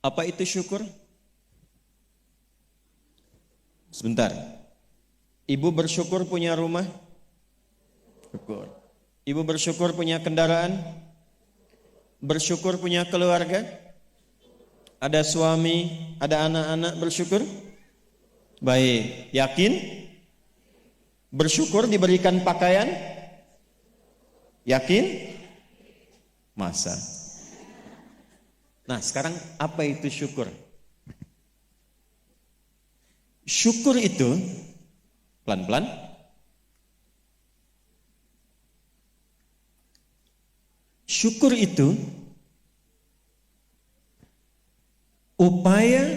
Apa itu syukur? Sebentar. Ibu bersyukur punya rumah? Syukur. Ibu bersyukur punya kendaraan? Bersyukur punya keluarga? Ada suami, ada anak-anak, bersyukur? Baik. Yakin? Bersyukur diberikan pakaian? Yakin? Masa? Nah, sekarang apa itu syukur? Syukur itu pelan-pelan syukur itu upaya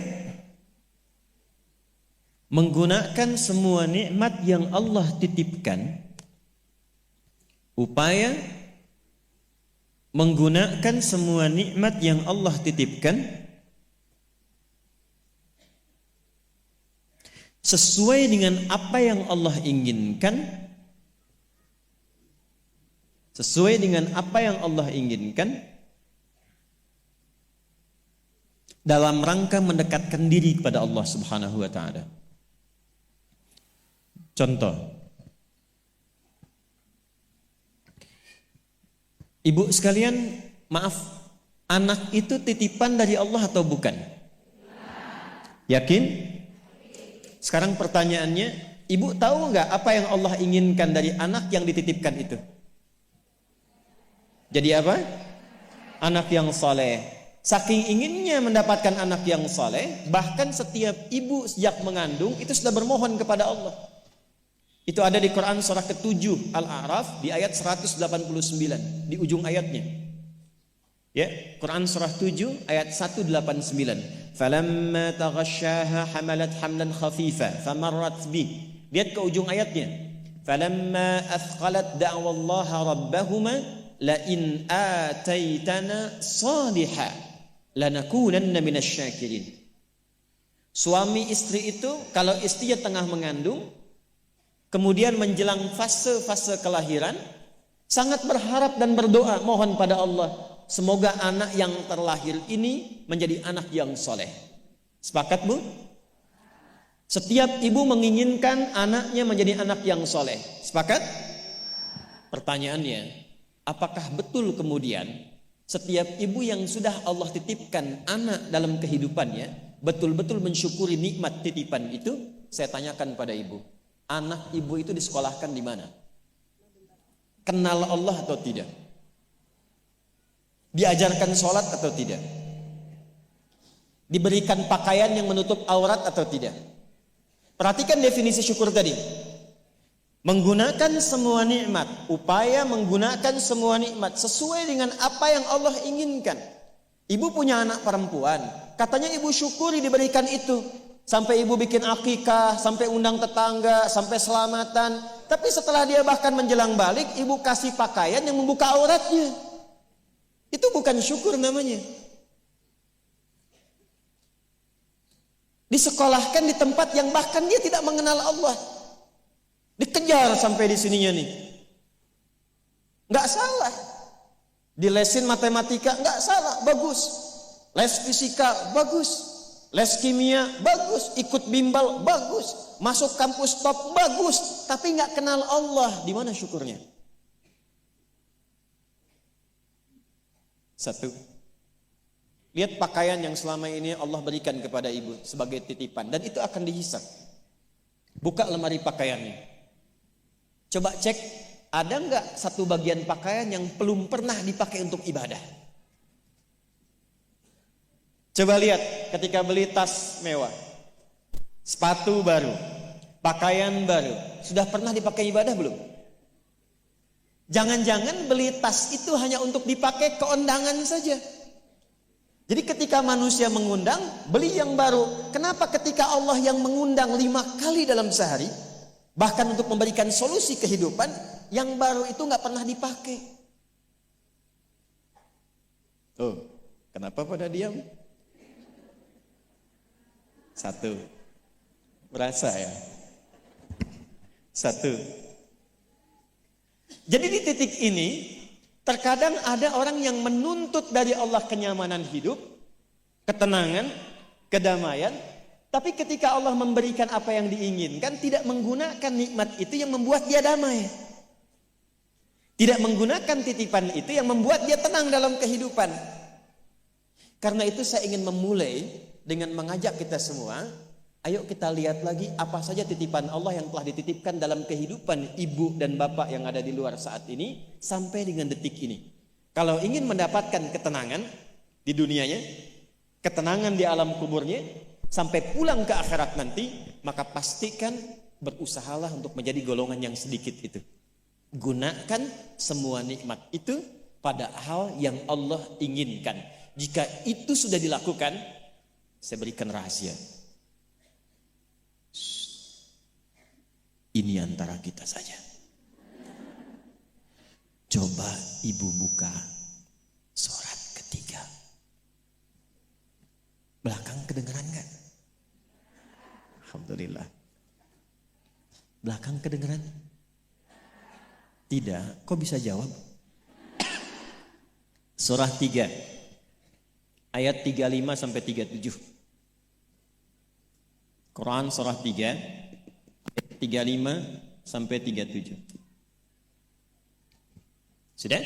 menggunakan semua nikmat yang Allah titipkan, upaya menggunakan semua nikmat yang Allah titipkan sesuai dengan apa yang Allah inginkan, sesuai dengan apa yang Allah inginkan dalam rangka mendekatkan diri kepada Allah Subhanahu wa taala. Contoh, ibu sekalian, maaf, anak itu titipan dari Allah atau bukan? Yakin? Sekarang pertanyaannya, ibu tahu nggak apa yang Allah inginkan dari anak yang dititipkan itu? Jadi apa? Anak yang saleh. Saking inginnya mendapatkan anak yang saleh, bahkan setiap ibu sejak mengandung itu sudah bermohon kepada Allah. Itu ada di Quran surah ke-7 Al-A'raf di ayat 189 di ujung ayatnya. Ya, Quran surah 7 ayat 189. Falamma taghasyaha hamalat hamlan khafifa famarrat bih. Lihat ke ujung ayatnya. Falamma athqalat da'wallaha rabbahuma la in ataitana salihah lanakunanna minasyakirin. Suami istri itu kalau istrinya tengah mengandung kemudian menjelang fase-fase kelahiran sangat berharap dan berdoa mohon pada Allah, semoga anak yang terlahir ini menjadi anak yang soleh. Sepakat bu? Setiap ibu menginginkan anaknya menjadi anak yang soleh. Sepakat? Pertanyaannya, apakah betul kemudian setiap ibu yang sudah Allah titipkan anak dalam kehidupannya betul-betul mensyukuri nikmat titipan itu? Saya tanyakan pada ibu, anak ibu itu disekolahkan di mana? Kenal Allah atau tidak? Diajarkan sholat atau tidak? Diberikan pakaian yang menutup aurat atau tidak? Perhatikan definisi syukur tadi. Menggunakan semua nikmat, upaya menggunakan semua nikmat sesuai dengan apa yang Allah inginkan. Ibu punya anak perempuan, katanya ibu syukuri diberikan itu. Sampai ibu bikin akikah, sampai undang tetangga, sampai selamatan. Tapi setelah dia bahkan menjelang balik, ibu kasih pakaian yang membuka auratnya. Itu bukan syukur namanya. Disekolahkan di tempat yang bahkan dia tidak mengenal Allah. Dikejar sampai di sininya nih. Nggak salah. Dilesin matematika, nggak salah, bagus. Les fisika, bagus. Les kimia, bagus. Ikut bimbel, bagus. Masuk kampus top, bagus. Tapi nggak kenal Allah, di mana syukurnya? Satu, lihat pakaian yang selama ini Allah berikan kepada ibu sebagai titipan, dan itu akan dihisab. Buka lemari pakaiannya. Coba cek, ada nggak satu bagian pakaian yang belum pernah dipakai untuk ibadah? Coba lihat ketika beli tas mewah, sepatu baru, pakaian baru, sudah pernah dipakai ibadah belum? Jangan-jangan beli tas itu hanya untuk dipakai keundangan saja. Jadi ketika manusia mengundang, beli yang baru. Kenapa ketika Allah yang mengundang 5 kali dalam sehari, bahkan untuk memberikan solusi kehidupan, yang baru itu nggak pernah dipakai? Oh, kenapa pada diam? Satu, berasa ya? Satu. Jadi di titik ini, terkadang ada orang yang menuntut dari Allah kenyamanan hidup, ketenangan, kedamaian. Tapi ketika Allah memberikan apa yang diinginkan, tidak menggunakan nikmat itu yang membuat dia damai. Tidak menggunakan titipan itu yang membuat dia tenang dalam kehidupan. Karena itu saya ingin memulai dengan mengajak kita semua, ayo kita lihat lagi apa saja titipan Allah yang telah dititipkan dalam kehidupan ibu dan bapak yang ada di luar saat ini sampai dengan detik ini. Kalau ingin mendapatkan ketenangan di dunianya, ketenangan di alam kuburnya, sampai pulang ke akhirat nanti, maka pastikan berusahalah untuk menjadi golongan yang sedikit itu. Gunakan semua nikmat itu pada hal yang Allah inginkan. Jika itu sudah dilakukan, saya berikan rahasia. Ini antara kita saja. Coba ibu buka surat ketiga. Belakang kedengeran gak? Alhamdulillah. Belakang kedengeran? Tidak. Kok bisa jawab? Surah 3 ayat 35 sampai 37. Quran surah 3 ayat 35 sampai 37. Sudah?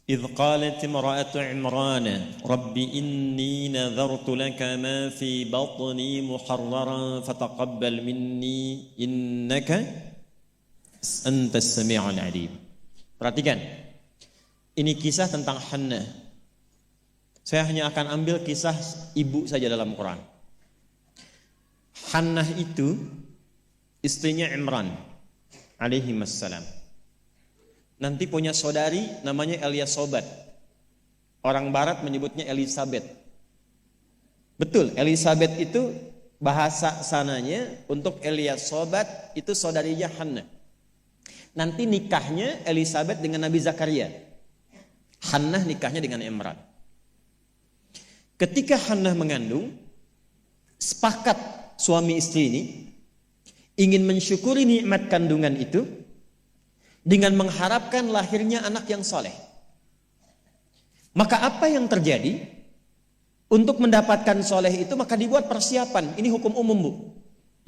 إذ قالت امرأة عمران رب إني نذرت لك ما في بطني محررا فتقبل مني إنك أنت السميع العليم. Perhatikan, ini kisah tentang Hannah. Saya hanya akan ambil kisah ibu saja dalam Quran. Hannah itu istrinya Imran alaihi wassalam. Nanti punya saudari namanya Elisabat. Orang barat menyebutnya Elizabeth. Betul, Elizabeth itu bahasa sananya untuk Elisabat itu saudarinya Hannah. Nanti nikahnya Elizabeth dengan Nabi Zakaria. Hannah nikahnya dengan Imran. Ketika Hannah mengandung, sepakat suami istri ini ingin mensyukuri nikmat kandungan itu dengan mengharapkan lahirnya anak yang soleh. Maka apa yang terjadi? Untuk mendapatkan soleh itu maka dibuat persiapan. Ini hukum umum, Bu.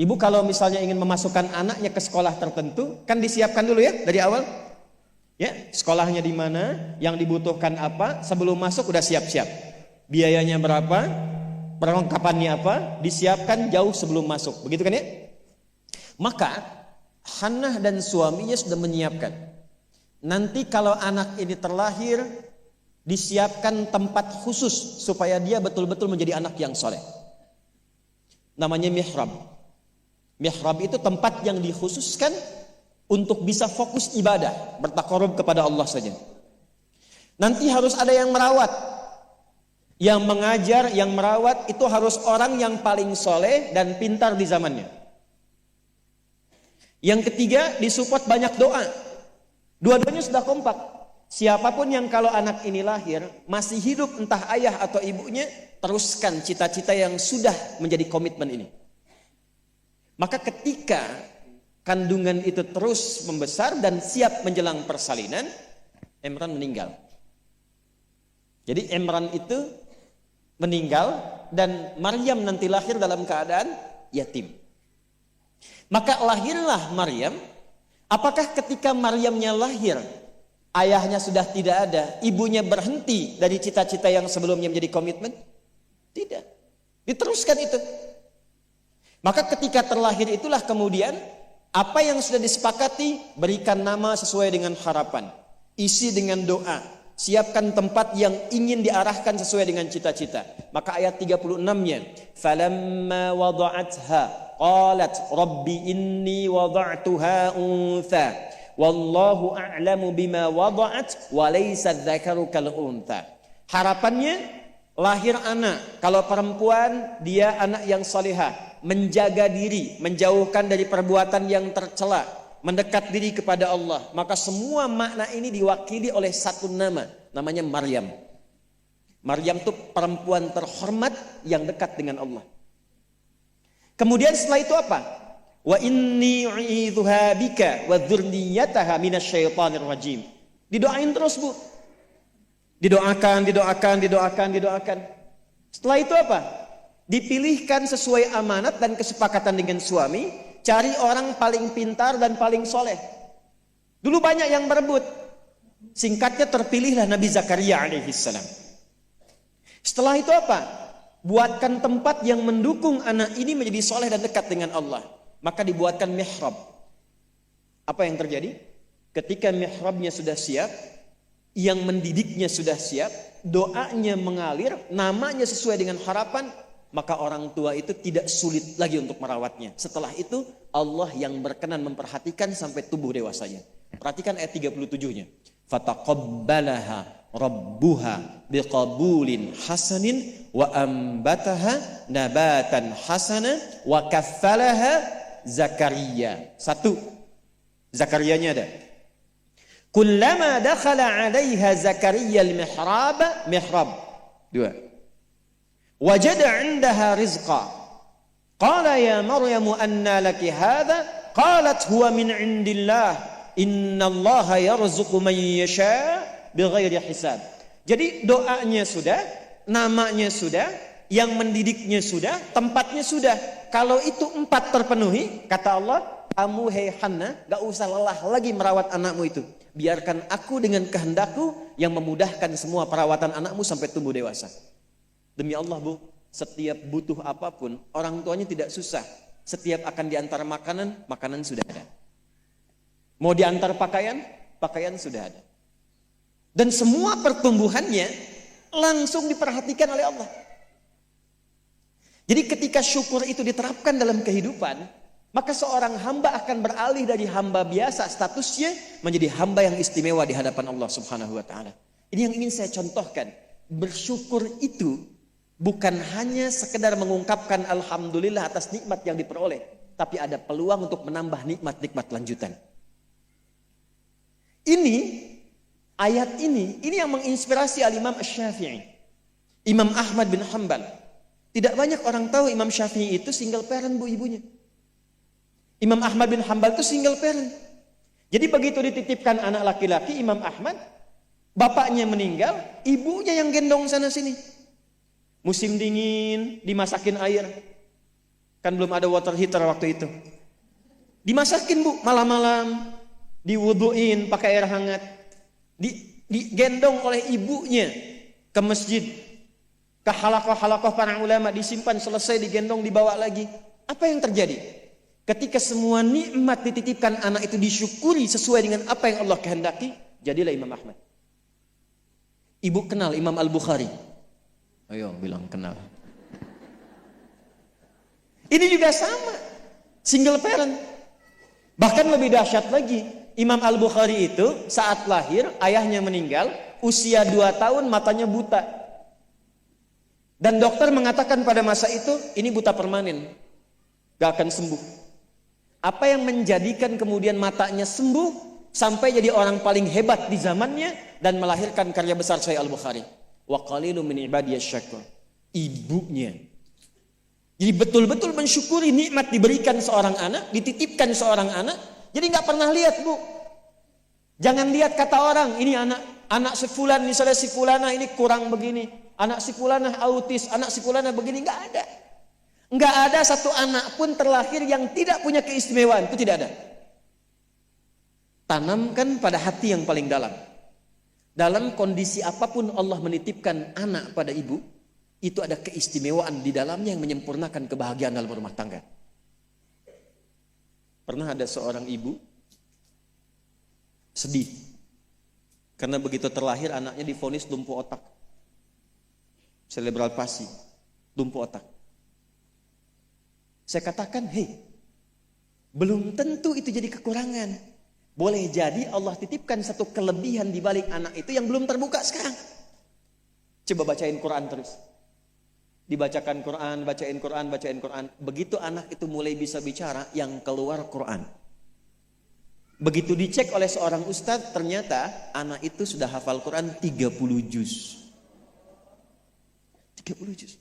Ibu kalau misalnya ingin memasukkan anaknya ke sekolah tertentu, kan disiapkan dulu ya dari awal. Ya, sekolahnya di mana, yang dibutuhkan apa, sebelum masuk udah siap-siap. Biayanya berapa, perlengkapannya apa, disiapkan jauh sebelum masuk. Begitu kan ya? Maka Hannah dan suaminya sudah menyiapkan. Nanti kalau anak ini terlahir, disiapkan tempat khusus supaya dia betul-betul menjadi anak yang soleh. Namanya mihrab. Mihrab itu tempat yang dikhususkan untuk bisa fokus ibadah, bertakarub kepada Allah saja. Nanti harus ada yang merawat. Yang mengajar, yang merawat itu harus orang yang paling soleh dan pintar di zamannya. Yang ketiga, disupport banyak doa. Dua-duanya sudah kompak. Siapapun yang kalau anak ini lahir masih hidup, entah ayah atau ibunya, teruskan cita-cita yang sudah menjadi komitmen ini. Maka ketika kandungan itu terus membesar dan siap menjelang persalinan, Imran meninggal. Jadi Imran itu meninggal dan Maryam nanti lahir dalam keadaan yatim. Maka lahirlah Maryam. Apakah ketika Maryamnya lahir, ayahnya sudah tidak ada, ibunya berhenti dari cita-cita yang sebelumnya menjadi komitmen? Tidak. Diteruskan itu. Maka ketika terlahir itulah kemudian apa yang sudah disepakati, berikan nama sesuai dengan harapan, isi dengan doa, siapkan tempat yang ingin diarahkan sesuai dengan cita-cita. Maka ayat 36-nya, falamma wada'atha qalat rabbi inni wada'tuha untha wallahu a'lamu bima wada'at wa laysa dzakaru kal untha. Harapannya lahir anak, kalau perempuan dia anak yang salihah, menjaga diri, menjauhkan dari perbuatan yang tercela, mendekat diri kepada Allah. Maka semua makna ini diwakili oleh satu nama, namanya Maryam. Maryam itu perempuan terhormat yang dekat dengan Allah. Kemudian setelah itu apa? Wa inni u'idzuha bika wa dzurriyyataha minasyaitonir rajim. Didoain terus, Bu. Didoakan. Setelah itu apa? Dipilihkan sesuai amanat dan kesepakatan dengan suami, cari orang paling pintar dan paling soleh. Dulu banyak yang berebut. Singkatnya terpilihlah Nabi Zakaria alaihissalam. Setelah itu apa? Buatkan tempat yang mendukung anak ini menjadi soleh dan dekat dengan Allah. Maka dibuatkan mihrab. Apa yang terjadi? Ketika mihrabnya sudah siap, yang mendidiknya sudah siap, doanya mengalir, namanya sesuai dengan harapan, maka orang tua itu tidak sulit lagi untuk merawatnya. Setelah itu Allah yang berkenan memperhatikan sampai tumbuh dewasanya. Perhatikan ayat 37-nya. Fataqabbalaha rabbuha biqabulin hasanin wa ambataha nabatan hasana wa kaffalaha Zakaria. Satu, Zakariyanya ada. Kullama dakhala 'alaiha Zakaria al-mihrab. Dua. Wajada 'indaha rizqa. Qala ya Maryamu anna laki hadha? Qalat huwa min 'indillah. Innallaha yarzuqu man yasha' bighairi hisab. Jadi doanya sudah, namanya sudah, yang mendidiknya sudah, tempatnya sudah. Kalau itu 4 terpenuhi, kata Allah, kamu hei Hannah, gak usah lelah lagi merawat anakmu itu. Biarkan aku dengan kehendakku yang memudahkan semua perawatan anakmu sampai tumbuh dewasa. Demi Allah Bu, setiap butuh apapun, orang tuanya tidak susah. Setiap akan diantar makanan, makanan sudah ada. Mau diantar pakaian, pakaian sudah ada. Dan semua pertumbuhannya langsung diperhatikan oleh Allah. Jadi ketika syukur itu diterapkan dalam kehidupan, maka seorang hamba akan beralih dari hamba biasa statusnya menjadi hamba yang istimewa di hadapan Allah Subhanahu wa taala. Ini yang ingin saya contohkan. Bersyukur itu bukan hanya sekedar mengungkapkan alhamdulillah atas nikmat yang diperoleh, tapi ada peluang untuk menambah nikmat-nikmat lanjutan. Ini ayat ini yang menginspirasi al-Imam Asy-Syafi'i. Imam Ahmad bin Hanbal. Tidak banyak orang tahu Imam Syafi'i itu single parent Bu ibunya. Imam Ahmad bin Hanbal itu single parent. Jadi begitu dititipkan anak laki-laki Imam Ahmad, bapaknya meninggal, ibunya yang gendong sana sini. Musim dingin, dimasakin air. Kan belum ada water heater waktu itu. Dimasakin Bu, malam-malam, diwuduin pakai air hangat. Digendong oleh ibunya ke masjid, ke halakoh-halakoh para ulama, disimpan, selesai digendong, dibawa lagi. Apa yang terjadi? Ketika semua nikmat dititipkan anak itu disyukuri sesuai dengan apa yang Allah kehendaki, jadilah Imam Ahmad. Ibu kenal Imam Al-Bukhari? Ayo bilang kenal. Ini juga sama, single parent. Bahkan lebih dahsyat lagi, Imam Al-Bukhari itu saat lahir ayahnya meninggal, usia 2 tahun matanya buta. Dan dokter mengatakan pada masa itu ini buta permanen, gak akan sembuh. Apa yang menjadikan kemudian matanya sembuh sampai jadi orang paling hebat di zamannya dan melahirkan karya besar Sahih Al-Bukhari. Wa qalilun min ibadiyasy syakur. Ibunya. Jadi betul-betul mensyukuri nikmat diberikan seorang anak, dititipkan seorang anak. Jadi nggak pernah lihat Bu. Jangan lihat kata orang ini anak si fulan, misalnya si fulana ini kurang begini, anak si fulana autis, anak si fulana begini, nggak ada. Nggak ada satu anak pun terlahir yang tidak punya keistimewaan, itu tidak ada. Tanamkan pada hati yang paling dalam. Dalam kondisi apapun Allah menitipkan anak pada ibu, itu ada keistimewaan di dalamnya yang menyempurnakan kebahagiaan dalam rumah tangga. Pernah ada seorang ibu sedih karena begitu terlahir anaknya divonis lumpuh otak, cerebral palsy, lumpuh otak. Saya katakan, hei, belum tentu itu jadi kekurangan. Boleh jadi Allah titipkan satu kelebihan di balik anak itu yang belum terbuka sekarang. Coba bacain Quran terus. Dibacakan Quran, bacain Quran, bacain Quran. Begitu anak itu mulai bisa bicara, yang keluar Quran. Begitu dicek oleh seorang ustadz, ternyata anak itu sudah hafal Quran 30 juz. 30 juz.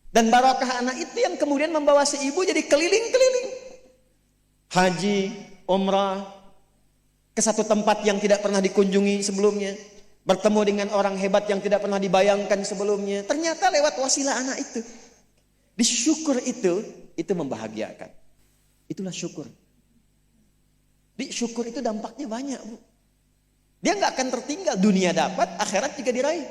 Dan barakah anak itu yang kemudian membawa si ibu jadi keliling-keliling. Haji, umrah, ke satu tempat yang tidak pernah dikunjungi sebelumnya. bertemu dengan orang hebat yang tidak pernah dibayangkan sebelumnya. Ternyata lewat wasilah anak itu. Disyukur itu membahagiakan. Itulah syukur. Syukur itu dampaknya banyak, Bu. Dia nggak akan tertinggal, dunia dapat, akhirat juga diraih.